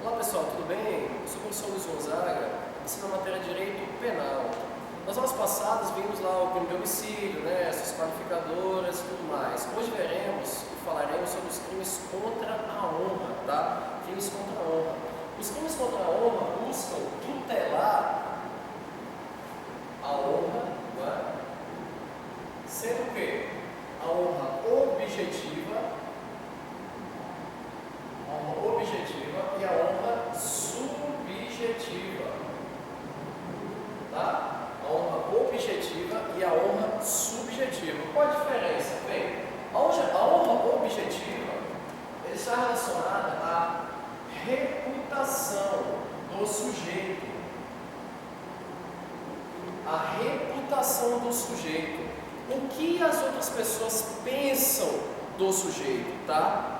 Olá pessoal, tudo bem? Eu sou o professor Luiz Gonzaga, ensino a matéria de Direito Penal. Nas aulas passadas vimos lá o crime de homicídio, suas qualificadoras e tudo mais. Hoje veremos e falaremos sobre os crimes contra a honra, tá? Crimes contra a honra. Os crimes contra a honra buscam tutelar a honra, não é? Sendo que a honra objetiva e a honra subjetiva, tá? A honra objetiva e a honra subjetiva. Qual a diferença? Bem, a honra objetiva está relacionada à reputação do sujeito. A reputação do sujeito. O que as outras pessoas pensam do sujeito, tá?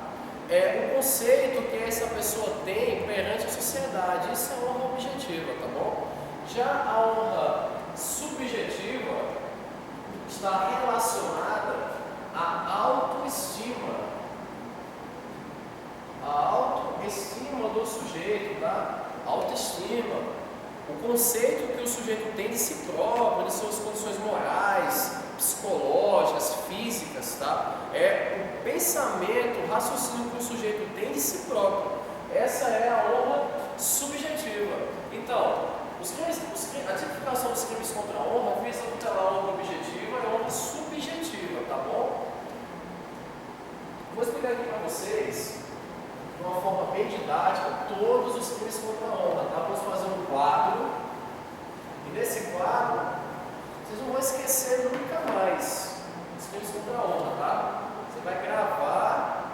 É o conceito que essa pessoa tem perante a sociedade. Isso é honra objetiva, tá bom? Já a honra subjetiva está relacionada à autoestima. A autoestima do sujeito, tá? Autoestima. O conceito que o sujeito tem de si próprio, de suas condições morais, psicológicas, físicas, tá? É o pensamento, o raciocínio que o sujeito tem de si próprio. Essa é a honra subjetiva. Então, a tipificação dos crimes contra a honra visa tutelar a honra objetiva e a honra subjetiva, tá bom? Vou explicar aqui para vocês, de uma forma bem didática, todos os crimes contra a honra, tá? Vamos fazer um quadro, e nesse quadro, vocês não vão esquecer nunca mais os crimes contra a honra, tá? Você vai gravar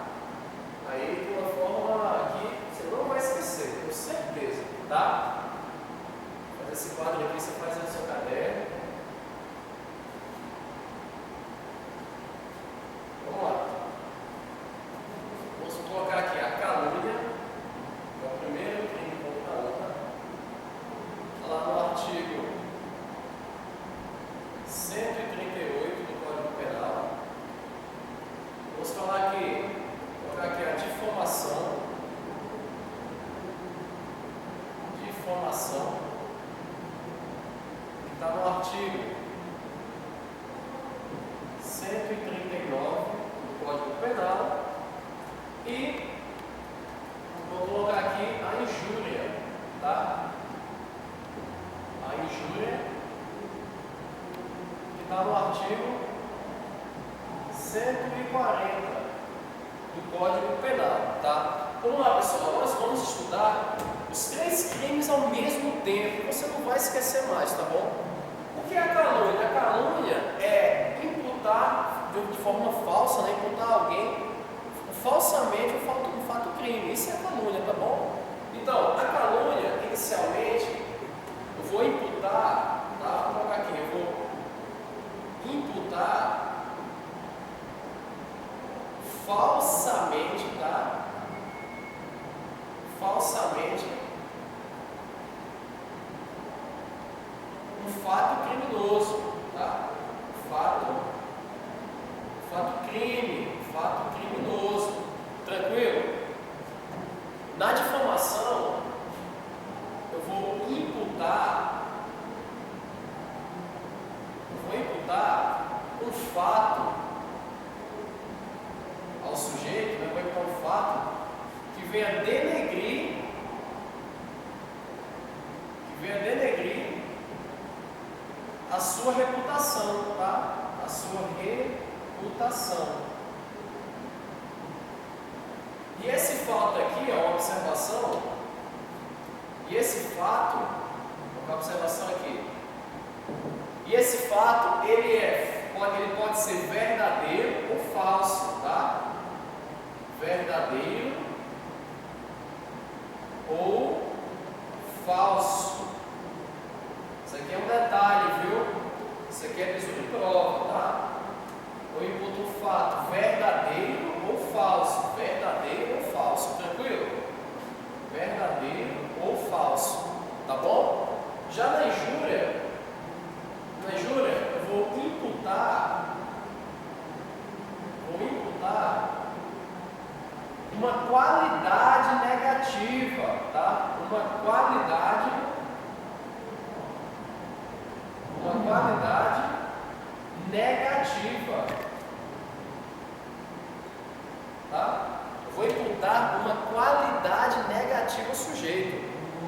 aí de uma forma que você não vai esquecer, com certeza, tá? Faz esse quadro aqui, você faz no seu caderno. Vamos lá. Vamos colocar aqui a calúnia, que é o primeiro crime contra a honra. Está lá no artigo 138 do Código Penal. Vamos falar aqui, colocar aqui a difamação. Difamação, que está no artigo 139 do Código Penal. E vou colocar aqui a injúria, tá? A injúria, que está no artigo 140 do Código Penal, tá? Vamos lá, pessoal, nós vamos estudar os três crimes ao mesmo tempo, você não vai esquecer mais, tá bom? O que é a calúnia? A calúnia é imputar de forma falsa, imputar alguém falsamente um fato crime. Isso é a calúnia, tá bom? Então, a calúnia, inicialmente, eu vou imputar, tá? Vou colocar aqui, eu vou imputar falsamente, tá? Falsamente um fato criminoso, tá? Fato crime, fato criminoso, tranquilo? Na difamação, eu vou imputar um fato ao sujeito, vou imputar um fato que venha denegrir a sua reputação, tá? A sua reputação. E esse fato aqui, ó, uma observação, e esse fato, uma observação aqui, e esse fato, ele pode ser verdadeiro ou falso, tá? Verdadeiro ou falso. Isso aqui é um detalhe, viu? Isso aqui é piso de prova, tá? Eu imputo um fato verdadeiro ou falso. Verdadeiro ou falso, tranquilo? Verdadeiro ou falso, tá bom? Já na injúria, eu vou imputar uma negativa, tá? Uma qualidade negativa, tá? Eu vou imputar uma qualidade negativa ao sujeito,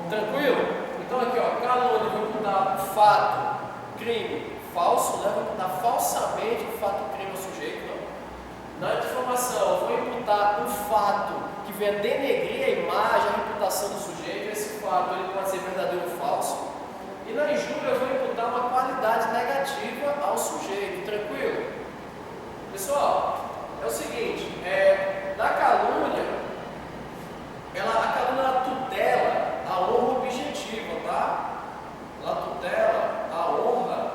tranquilo? Então aqui, ó, calúnia, eu vou imputar fato, crime, falso, né? Vou imputar falsamente o fato, crime ao sujeito, né? Na difamação, eu vou imputar um fato que venha denegrir a imagem, a reputação do sujeito. Esse fato ele pode ser verdadeiro ou falso. E na injúria, eu vou imputar uma qualidade negativa ao sujeito, tranquilo? Pessoal, é o seguinte, na calúnia, a calúnia ela tutela a honra objetiva, tá? Ela tutela a honra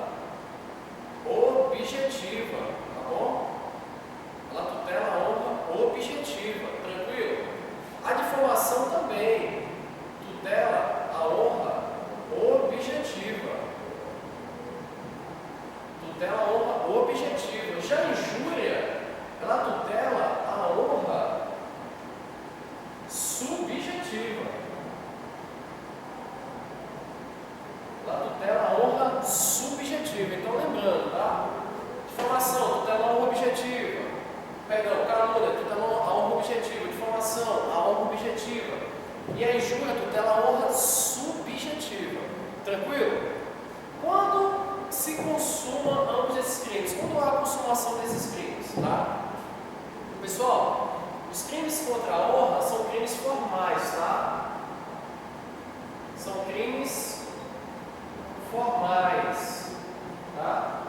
objetiva, tá bom? Ela tutela a honra objetiva, tranquilo? A difamação também tutela a honra objetiva. Tutela a honra objetiva. Já a injúria, ela tutela a honra subjetiva. Ela tutela a honra subjetiva. Então lembrando, tá? Difamação, tutela a honra objetiva. Perdão, calúnia, tutela a honra objetiva. Difamação, a honra objetiva. E a injúria, tutela a honra subjetiva. Tranquilo? Quando se consuma ambos esses crimes? Quando há a consumação desses crimes, tá? Pessoal, os crimes contra a honra são crimes formais, tá? São crimes formais, tá?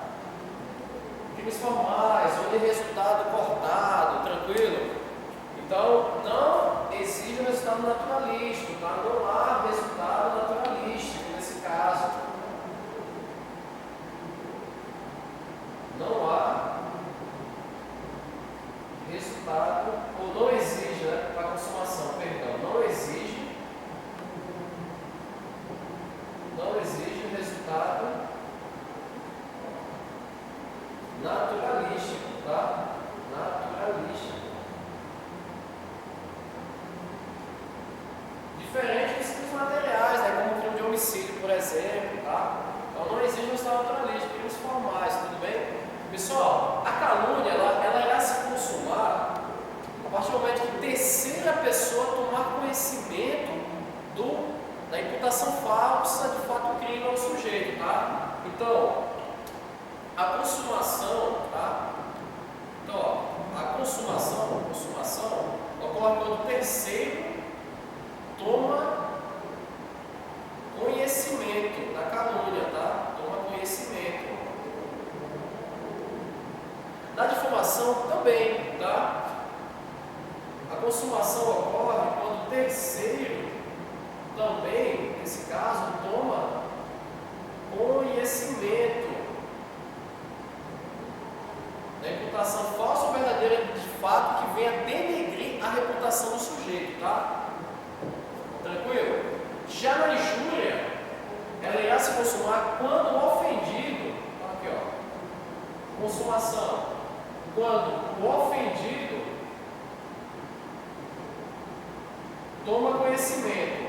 Crimes formais, onde resultado cortado, tranquilo? Então, não exige um resultado naturalístico, tá? Não há resultado naturalístico nesse caso. Não há resultado, ou não exige, né? Para a consumação, perdão, não exige resultado naturalístico, tá? Naturalístico. Diferente dos crimes materiais, né? Como o crime de homicídio, por exemplo, tá? Então não exige resultado naturalístico, crimes formais, tudo bem? Pessoal, a calúnia, ela irá se consumar a partir do momento que terceira pessoa tomar conhecimento da imputação falsa de fato crime ao sujeito, tá? Então, a consumação, tá? Então, ó, a consumação ocorre quando o terceiro toma conhecimento da calúnia, tá? Toma conhecimento. Na difamação também, tá? A consumação ocorre quando o terceiro também, nesse caso, toma conhecimento da imputação falsa ou verdadeira de fato que venha denegrir a reputação do sujeito, tá? Tranquilo? Já na injúria, ela irá se consumar quando o ofendido, aqui ó, consumação, quando o ofendido toma conhecimento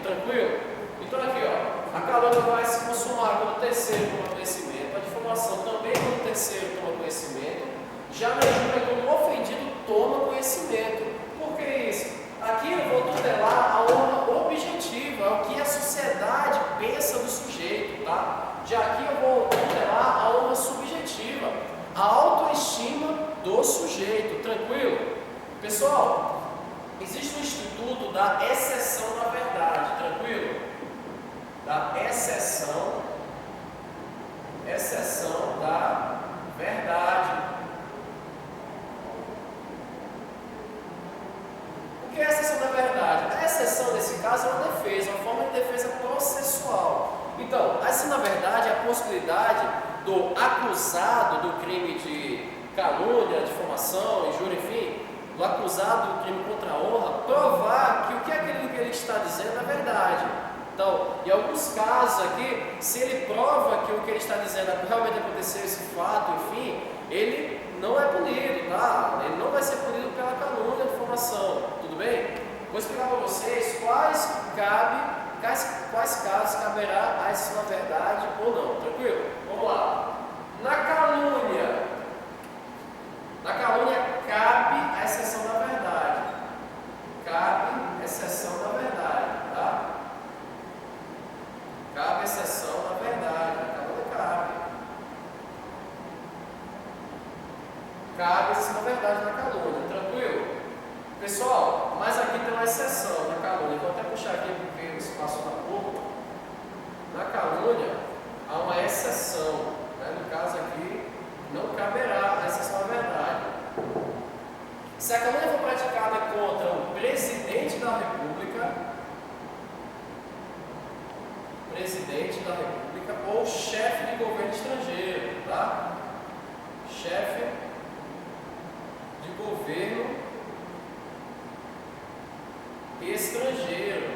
tranquilo? Então aqui ó, a calúnia vai se consumar quando o terceiro toma conhecimento, a difamação também quando o terceiro toma conhecimento, já na injúria quando o ofendido toma conhecimento. Por que isso? Aqui eu vou tutelar a honra objetiva, é o que a sociedade pensa do sujeito, tá? Já aqui eu vou tutelar a honra subjetiva, a autoestima do sujeito, tranquilo? Pessoal, existe um instituto da exceção da verdade, tranquilo? Da exceção da verdade. O que é a exceção da verdade? A exceção, nesse caso, é uma defesa, uma forma de defesa processual. Então, essa, na verdade, é a possibilidade do acusado do crime de calúnia, difamação, injúria, enfim, do acusado do crime contra a honra, provar que o que é aquilo que ele está dizendo é verdade. Então, em alguns casos aqui, se ele prova que o que ele está dizendo realmente aconteceu, esse fato, enfim, ele não é punido, tá? Ele não vai ser punido pela calúnia de difamação, tudo bem? Vou explicar para vocês quais casos caberá a exceção da verdade ou não, tranquilo? Vamos lá. Na calúnia cabe a exceção da verdade. Cabe exceção da verdade, tá? Cabe exceção da verdade. Na calúnia cabe. Cabe exceção da verdade na calúnia, tranquilo? Pessoal, mas aqui tem uma exceção na calúnia. Vou até puxar aqui porque isso passou há pouco. Na calúnia há uma exceção, né? No caso aqui, não caberá a exceção da verdade. Se a calúnia for praticada contra o presidente da República ou chefe de governo estrangeiro, tá? Chefe de governo estrangeiro.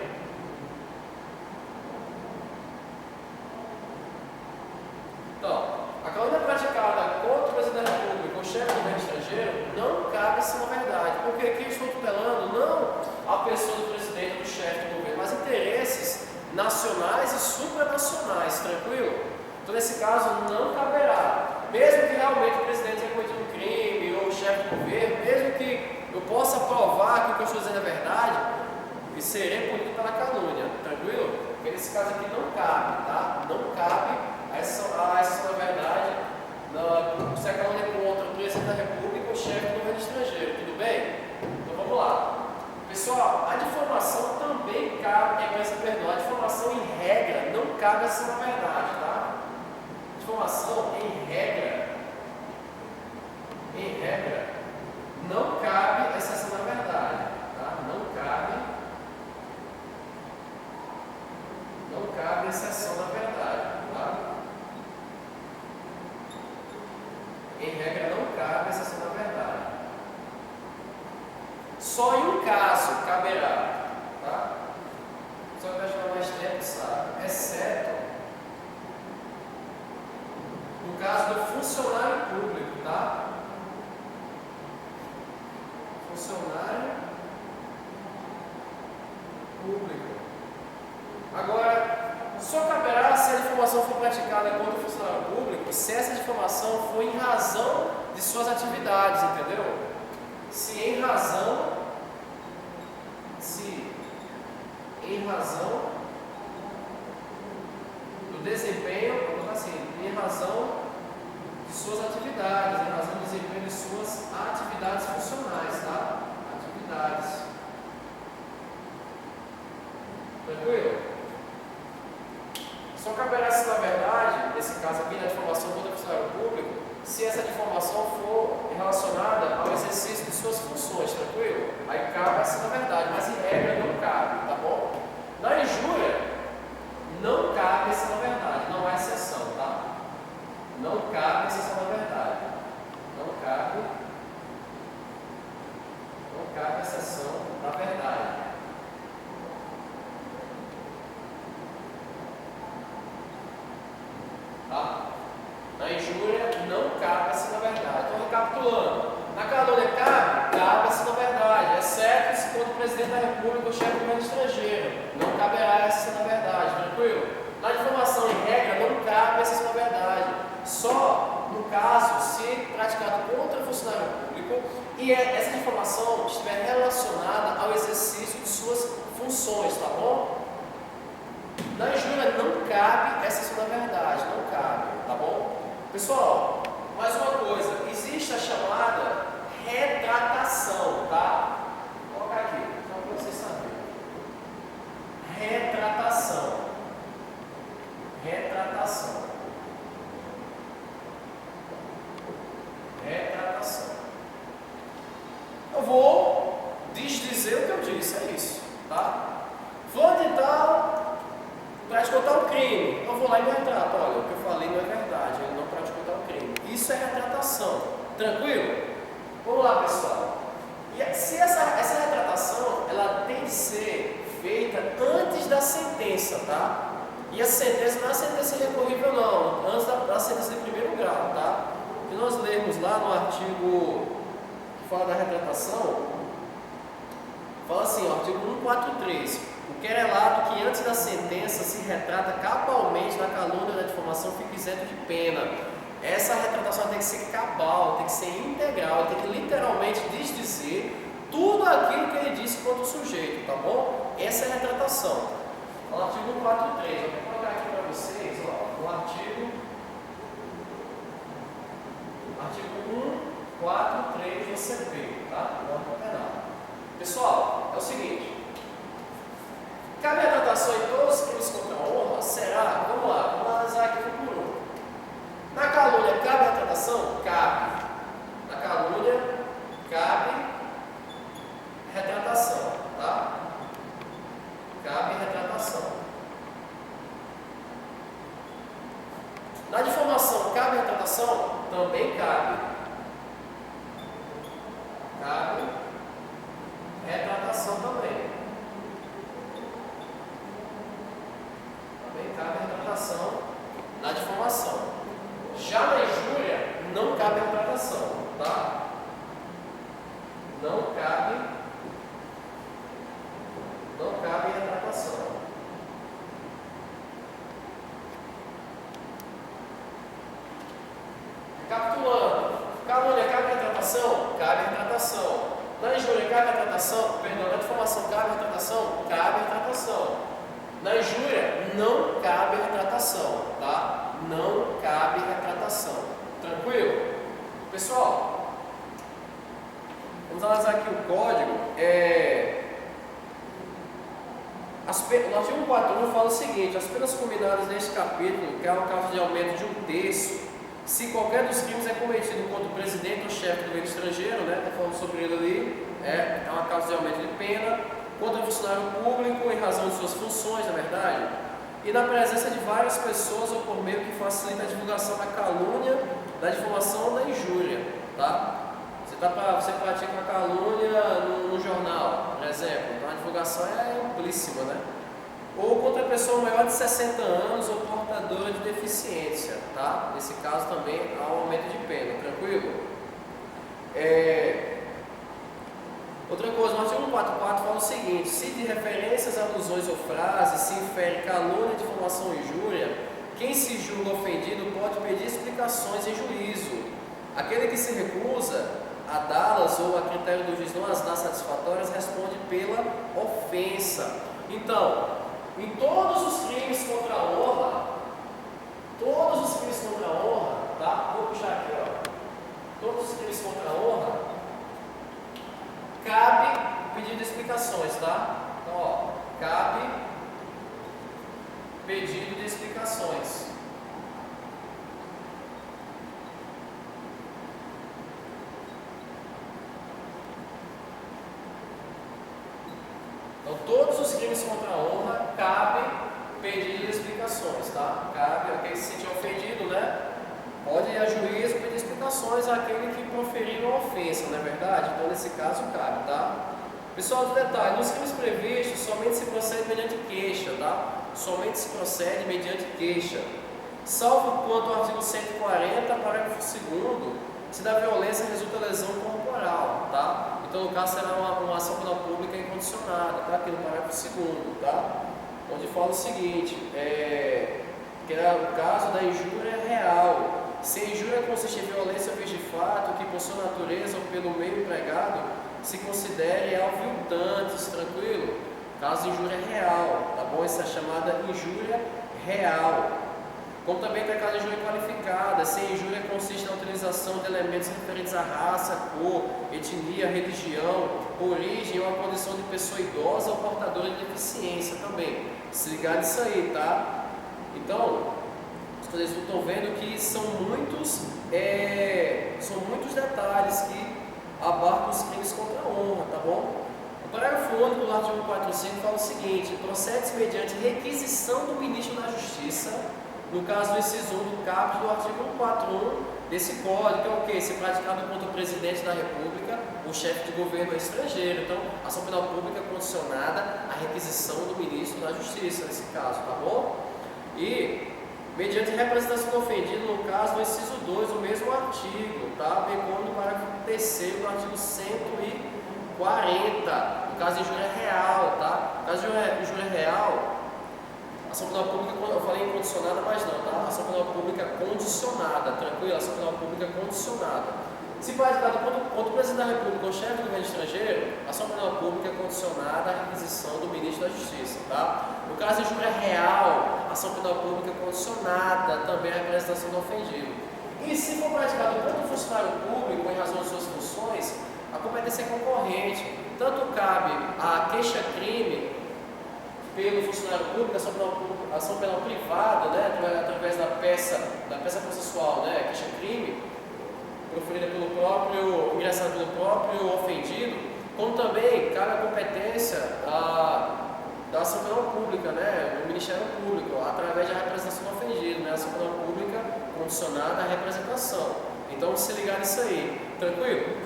Então, a calúnia praticada contra o presidente da República ou chefe de governo estrangeiro não cabe se na verdade, porque aqui eu estou tutelando não a pessoa do presidente ou do chefe de governo, mas interesses nacionais e supranacionais, tranquilo? Então, nesse caso, não caberá. Mesmo que realmente o presidente tenha cometido um crime ou o chefe de governo, mesmo que eu possa provar que o que eu estou dizendo é verdade, e serei punido pela calúnia, tranquilo? Porque nesse caso aqui não cabe, tá? Não cabe a exceção da verdade se a calúnia é contra o presidente da República ou o chefe do governo estrangeiro, tudo bem? Então vamos lá. Pessoal, a difamação também cabe, a difamação em regra não cabe a exceção da verdade, tá? Difamação em regra, não cabe a exceção da verdade, tá? Não cabe a exceção da verdade, tá? Em regra não cabe a exceção da verdade. Só em um caso caberá, tá? Só que vai chamar mais tempo, sabe? Exceto no caso do funcionário público, tá? Funcionário público. Agora, só caberá se a difamação for praticada contra o funcionário público, se essa difamação for em razão de suas atividades, entendeu? Se em razão do desempenho, vou botar assim, em razão de suas atividades, em razão do desempenho de suas atividades funcionais, tá? Atividades. Tranquilo? Só caberá se, na verdade, nesse caso aqui, na difamação contra o funcionário público, se essa difamação for relacionada ao exercício de suas funções, tranquilo? Aí cabe assim, na verdade, mas em regra não cabe, tá bom? Na injúria, não cabe essa na verdade, não há exceção, tá? Não cabe exceção na verdade. Não cabe exceção na verdade. Tá? Na injúria não cabe assim na verdade. Então, recapitulando, na calúnia cabe assim na verdade, exceto se for o presidente da República ou chefe do governo estrangeiro. Não caberá essa na verdade, tranquilo? Na difamação em regra não cabe essa na verdade. Só no caso se praticado contra o funcionário público e essa difamação estiver relacionada ao exercício de suas funções, tá bom? Na injúria não cabe essa exceção da verdade, não cabe, tá bom? Pessoal, mais uma coisa, existe a chamada retratação, tá? Vou colocar aqui, só para vocês saberem. Retratação. Eu vou desdizer o que eu disse, é isso, tá? Fulano de tal praticou tal crime, eu vou lá e me retrato. Olha, o que eu falei não é verdade, ele não praticou tal crime. Isso é retratação, tranquilo? Vamos lá, pessoal. E se essa retratação, ela tem que ser feita antes da sentença, tá? E a sentença não é a sentença recorrível não, antes da sentença de primeiro grau, tá? Se nós lermos lá no artigo que fala da retratação, fala assim, ó, artigo 143, o querelado que antes da sentença se retrata cabalmente na calúnia ou na difamação fica isento de pena. Essa retratação tem que ser cabal, tem que ser integral, tem que literalmente desdizer tudo aquilo que ele disse contra o sujeito, tá bom? Essa é a retratação. No artigo 143, eu vou colocar aqui para vocês, ó, no artigo 143 do CP, tá? Norma penal. Pessoal, é o seguinte, cabe a retratação em todos os crimes contra a honra? Será? Vamos lá, vamos analisar aqui por um. Na calúnia, cabe a retratação? Cabe. Na calúnia, cabe retratação, tá? Cabe retratação. Na difamação, cabe retratação? Também cabe. Cabe retratação também. Também cabe retratação na difamação. Já na injúria, não cabe retratação, tá? Não cabe retratação. Recapitulando, calúnia cabe retratação? Cabe retratação. Na injúria cabe retratação? Perdão, na difamação cabe retratação? Cabe retratação. Na injúria não cabe retratação, tá? Não cabe retratação. Tranquilo? Pessoal, vamos analisar aqui o código. O artigo 141 fala o seguinte: as penas combinadas neste capítulo, que é o caso de aumento de 1/3, se qualquer dos crimes é cometido contra o presidente ou chefe do governo estrangeiro, né? Está falando sobre ele ali, é uma causa de aumento de pena, contra o funcionário público em razão de suas funções, na verdade, e na presença de várias pessoas ou por meio que facilita a divulgação da calúnia, da difamação ou da injúria, tá? Você pratica uma calúnia no jornal, por exemplo, então a divulgação é amplíssima, né? Ou contra a pessoa maior de 60 anos ou portadora de deficiência, tá? Nesse caso também há um aumento de pena, tranquilo? Outra coisa, no artigo 144 fala o seguinte: se de referências, alusões ou frases se infere calúnia, difamação ou injúria, quem se julga ofendido pode pedir explicações em juízo. Aquele que se recusa a dá-las ou a critério do juiz não as dá satisfatórias responde pela ofensa. Então, em todos os crimes contra a honra, tá? Vou puxar aqui, ó. Todos os crimes contra a honra, cabe pedido de explicações, tá? Então, ó, cabe pedido de explicações. Então, todos os crimes contra a honra cabe pedido de explicações, tá? Cabe aquele que se sentir ofendido, né? Pode ir a juízo pedir explicações àquele que proferiu a ofensa, não é verdade? Então, nesse caso, cabe, tá? Pessoal, do detalhe, nos crimes previstos, somente se procede mediante queixa, tá? Somente se procede mediante queixa. Salvo quanto ao artigo 140, parágrafo 2º, se da violência resulta lesão corporal, tá? Então, no caso, será uma ação penal pública incondicionada, tá? Aqui no parágrafo 2º, tá? Onde fala o seguinte, que é o caso da injúria real. Se a injúria consiste em violência ou vez de fato, que por sua natureza ou pelo meio empregado, se considere aviltantes, tranquilo? Caso de injúria real, tá bom? Essa é chamada injúria real. Como também tem a caso de injúria qualificada, se a injúria consiste na utilização de elementos referentes à raça, cor, etnia, religião, origem ou a condição de pessoa idosa ou portadora de deficiência também. Se ligar nisso aí, tá? Então, vocês estão vendo que são muitos detalhes que abarcam os crimes contra a honra, tá bom? O parágrafo único do artigo 145 fala o seguinte: procede-se mediante requisição do ministro da Justiça no caso do inciso 1 do caput do artigo 141 desse código, que é o quê? Se praticado contra o presidente da República, o chefe de governo estrangeiro. Então, a ação penal pública é condicionada à requisição do ministro da Justiça, nesse caso, tá bom? E, mediante representação do ofendido, no caso do inciso 2 do mesmo artigo, tá? Bem como no parágrafo 3º do artigo 140, no caso de injúria real, tá? No caso de injúria real, ação penal pública, eu falei incondicionada, mas não, tá? Ação penal pública condicionada, tranquilo? Ação penal pública condicionada. Se praticado contra o presidente da República ou chefe do governo estrangeiro, ação penal pública condicionada à requisição do ministro da Justiça, tá? No caso de injúria real, ação penal pública condicionada também à representação do ofendido. E se for praticado contra o funcionário público em razão de suas funções, a competência é concorrente. Tanto cabe a queixa-crime pelo funcionário público, ação penal privada, né, através da peça processual, né, queixa-crime, proferida pelo próprio, ingressada pelo próprio ofendido, como também cabe a competência da ação penal pública, né, do Ministério Público, através da representação do ofendido, né, ação penal pública condicionada à representação. Então, se ligar nisso aí, tranquilo?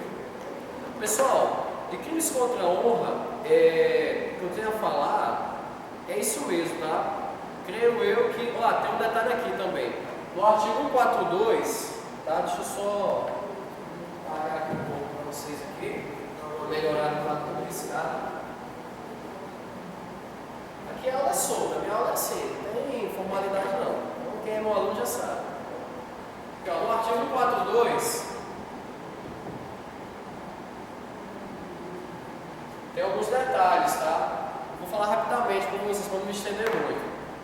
Pessoal, de crimes contra a honra, que eu tenho a falar, é isso mesmo, tá? Creio eu que... Ó, tem um detalhe aqui também. No artigo 142, tá? Deixa eu só parar aqui um pouco para vocês aqui, dar uma melhorada na publicidade. Aqui a aula é solta, a minha aula é assim, não tem formalidade não. Então quem é meu aluno já sabe. Aqui, ó, no artigo 142, tem alguns detalhes, tá? Vou falar rapidamente para vocês, para não me estender muito.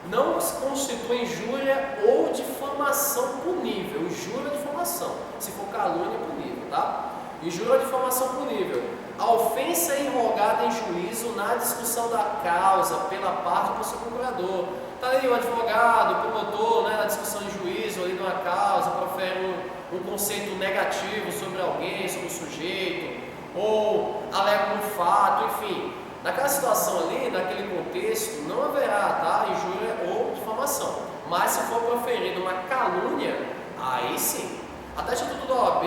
Não se constitui injúria ou difamação punível. Injúria ou difamação. Se for calúnia, é punível, tá? Injúria ou difamação punível. A ofensa irrogada em juízo na discussão da causa pela parte do seu procurador. Está ali o advogado, o promotor, né, na discussão de juízo ali de uma causa, profere um conceito negativo sobre alguém, sobre o sujeito, ou alega um fato, enfim. Naquela situação ali, naquele contexto, não haverá, tá, injúria ou difamação. Mas se for proferida uma calúnia, aí sim. Até o Instituto da OAB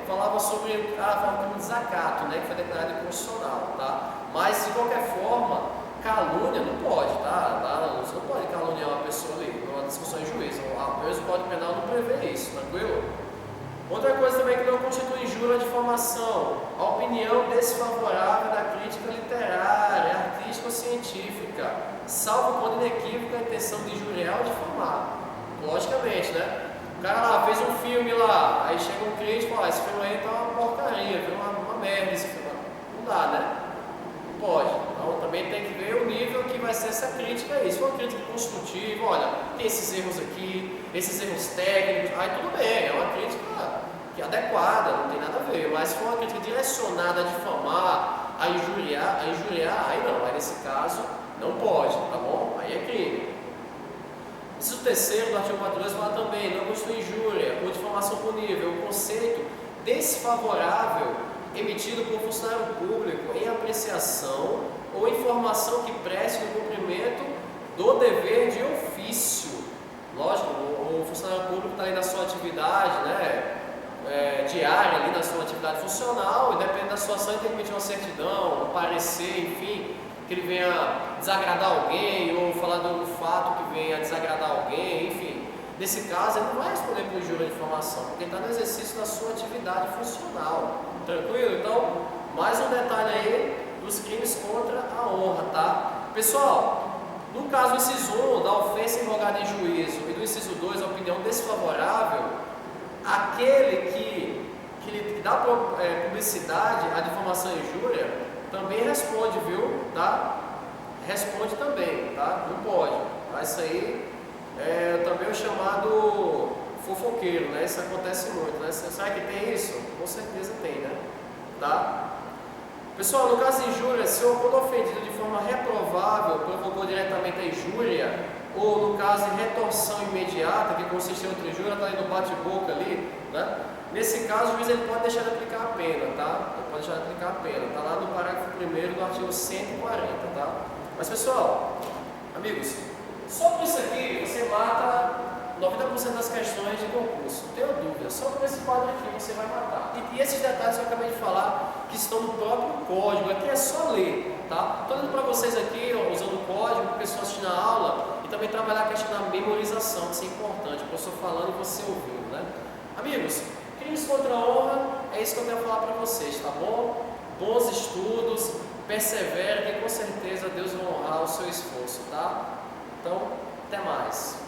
falava sobre a forma de desacato, né, que foi declarado inconstitucional, tá? Mas de qualquer forma, calúnia não pode, tá? Você não pode caluniar uma pessoa ali, numa discussão em juízo. O mesmo Código Penal não prevê isso, tranquilo? Outra coisa também que não constitui injúria ou difamação, a opinião desfavorável da crítica literária, artística ou científica, salvo quando inequívoca a intenção de injuriar ou difamar. Logicamente, né? O cara lá fez um filme lá, aí chega um crítico e fala, esse filme aí tá uma porcaria, viu? Uma merda esse filme. Não dá, né? Não pode. Então também tem que ver o nível que vai ser essa crítica aí. Se for uma crítica construtiva, olha, tem esses erros aqui, esses erros técnicos, aí tudo bem, é uma crítica que é adequada, não tem nada a ver. Mas se for uma crítica direcionada a difamar, a injuriar, aí não, aí nesse caso não pode, tá bom? Aí é crime. Inciso terceiro do artigo 42 fala também, não constitui injúria ou difamação punível, o conceito desfavorável emitido por funcionário público em apreciação ou informação que preste no cumprimento do dever de ofício. Lógico, o funcionário público está aí na sua atividade, né, diária, ali na sua atividade funcional, e depende da sua ação, ele tem que emitir uma certidão, um parecer, enfim, que ele venha desagradar alguém, ou falar de um fato que venha desagradar alguém, enfim. Nesse caso, ele não vai responder por injúria de difamação, porque ele está no exercício da sua atividade funcional. Tranquilo? Então, mais um detalhe aí dos crimes contra a honra, tá? Pessoal, no caso do inciso 1, da ofensa irrogada em juízo, e do inciso 2, a opinião desfavorável, aquele que dá publicidade à difamação e injúria, também responde, viu? Tá? Responde também, tá? Não pode. Tá? Isso aí é também o chamado fofoqueiro, né? Isso acontece muito, né? Será que tem isso? Com certeza tem, né? Tá? Pessoal, no caso de injúria, se o ofendido de forma reprovável provocou diretamente a injúria, ou no caso de retorção imediata, que consiste em outra injúria, está ali no bate-boca ali, né? Nesse caso, o juiz ele pode deixar de aplicar a pena, tá? Ele pode deixar de aplicar a pena, tá lá no parágrafo 1º do artigo 140, tá? Mas pessoal, amigos, só por isso aqui você mata 90% das questões de concurso, não tenho dúvida, só com esse quadro aqui você vai matar. E esses detalhes que eu acabei de falar, que estão no próprio código, aqui é só ler, tá? Estou dando para vocês aqui, ó, usando o código, para a pessoa assistir na aula, e também trabalhar a questão da memorização, que isso é importante, o professor falando e você ouvindo, né? Amigos, crimes contra a honra, é isso que eu quero falar para vocês, tá bom? Bons estudos, perseverem, e com certeza Deus vai honrar o seu esforço, tá? Então, até mais.